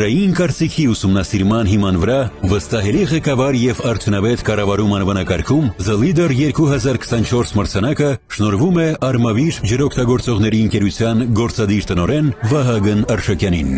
Հանրային կարծիքի ուսումնասիրման հիման վրա վստահելի ղեկավար եւ արդյունավետ կառավարում անվանակարգում The Leader 2024 մրցանակը շնորհվում է Արմավիր ջրօգտագործողների ընկերության գործադիր տնօրեն Վահագն Արշակյանին։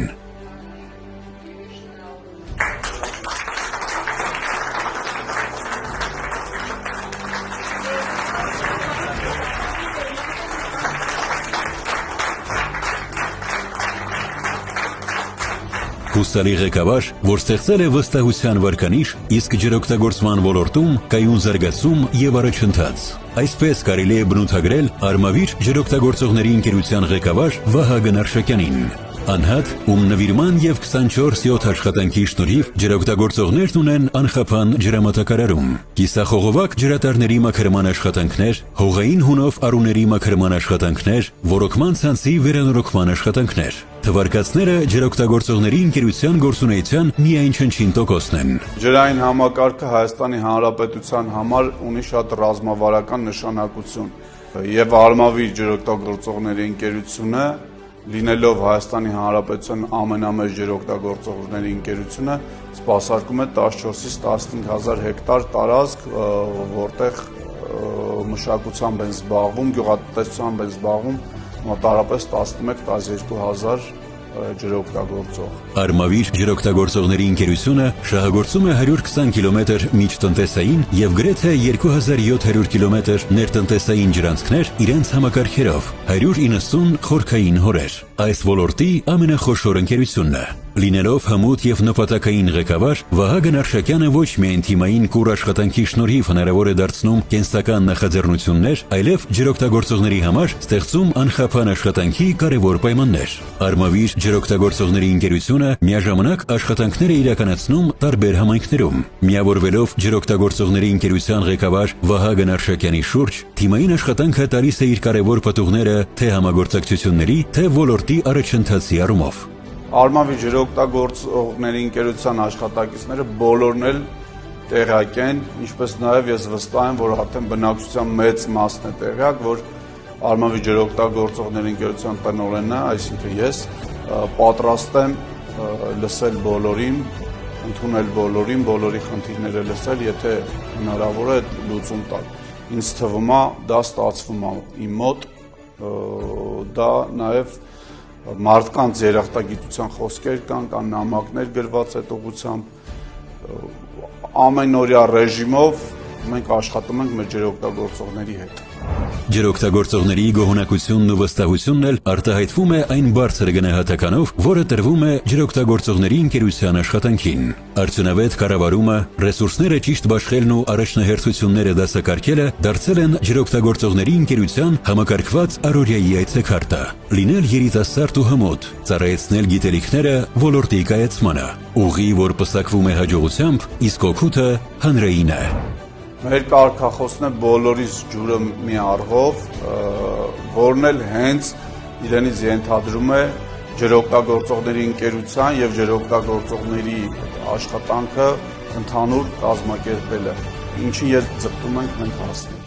Հուսալի ղեկավար, որ ստեղծել է վստահության վարկանիշ, իսկ ջրօգտագործման ոլորտում կայուն զարգացում եւ առաջընթաց։ Այսպես կարելի է բնութագրել Արմավիր ջրօգտագործողների ընկերության ղեկավար Վահագն Արշակյանին։ Անհատ, ում նվիրման եւ 24/7 աշխատանքի շնորհիվ ջրօգտագործողներն ունեն անխափան ջրամատակարարում, կիսախողովակ ջրատարների մաքրման աշխատանքներ, հողային հունով արուների մաքրման աշխատանքներ, ոռոգման ցանցի վերանորոգման աշխատանքներ։ Թվարկածները ջրօգտագործողների ընկերության գործունեության միայն չնչին տոկոսն են։ Ջրային համակարգը Հայաստանի Հանրապետության համար ունի շատ ռազմավարական նշանակություն եւ Արմավիր ջրօգտագործողների ընկերությունը, լինելով Հայաստանի Հանրապետության ամենամեծ ջրօգտագործողների ընկերությունը, սպասարկում է 14-ից 15000 հեկտար տարածք, որտեղ մշակությամբ են զբաղվում, գյուղատնտեսությամբ են զբաղվում մոտարապես 11-12000 ջրօգտագործող։ Արմավիր ջրօգտագործողների ընկերությունը շահագործում է 120 կիլոմետր միջտնտեսային եւ գրեթե 2700 կիլոմետր ներտնտեսային ջրանցքներ իրենց համակարգերով, 190 խորքային հորեր։ Այս ոլորտի ամենախոշոր ընկերությունն է։ Լինելով հմուտ եւ նպատակային ղեկավար, Վահագն Արշակյանը ոչ միայն թիմային կուր աշխատանքի շնորհիվ հնարավոր է դարձնում կենսական նախաձեռնություններ, այլև ջրօգտագործողների համար ստեղծում անխափան աշխատանքի կարևոր պայմաններ։ Արմավիր ջրօգտագործողների ընկերությունը միաժամանակ աշխատանքներ է իրականացնում տարբեր համայնքներում։ Միավորվելով ջրօգտագործողների ընկերության ղեկավար Վահագն Արշակյանի շուրջ, թիմային աշխատանքը տալիս է իր կարևոր պատուղները թե համագործակցությունների, թե ոլորտի առաջընթացի առումով։ Արմավիր ջրօգտագործողների ընկերության աշխատակիցները բոլորն էլ տեղյակ են, ինչպես նաև ես վստահ եմ, որ արդեն բնակչության մեծ մասն է տեղյակ, որ Արմավիր ջրօգտագործողների ընկերության տնօրենը, այսինքն ես, պատրաստ եմ լսել բոլորին, ընդունել բոլորին, բոլորի խնդիրները լսել, եթե հնարավոր է լուծում տալ։ Ինձ թվում է, դա ստացվում է իմ մոտ, դա նաև մարդկանց երախտագիտության խոսքեր կան նամակներ գրված այդ ուղղությամբ, ամենօրյա ռեժիմով մենք աշխատում ենք մեր ջրօգտագործողների հետ։ Ջրօգտագործողների գոհունակությունն ու վստահությունն էլ արտահայտվում է այն բարձր գնահատականով, որը տրվում է ջրօգտագործողների ընկերության աշխատանքին։ Արդյունավետ կառավարումը, ռեսուրսները ճիշտ բաշխելն ու առաջնահերթությունները դասակարգելը դարձել են ջրօգտագործողների ընկերության համակարգված առօրյայի այցեքարտը։ Լինել երիտասարդ ու հմուտ, ծառայեցնել գիտելիքները ոլորտի կայացմանը, ուղի, որ պսակվում է հաջողությամբ, իսկ օգուտը հանրային է։ Մեր կարգախոսն է բոլորիս ջուրը մի առվով, որն էլ հենց իրենից ենթադրում է ջրօգտագործողների ընկերության եւ ջրօգտագործողների աշխատանքը ընդհանուր կազմակերպելը, ինչին երբ ձգտում ենք մենք հասնել։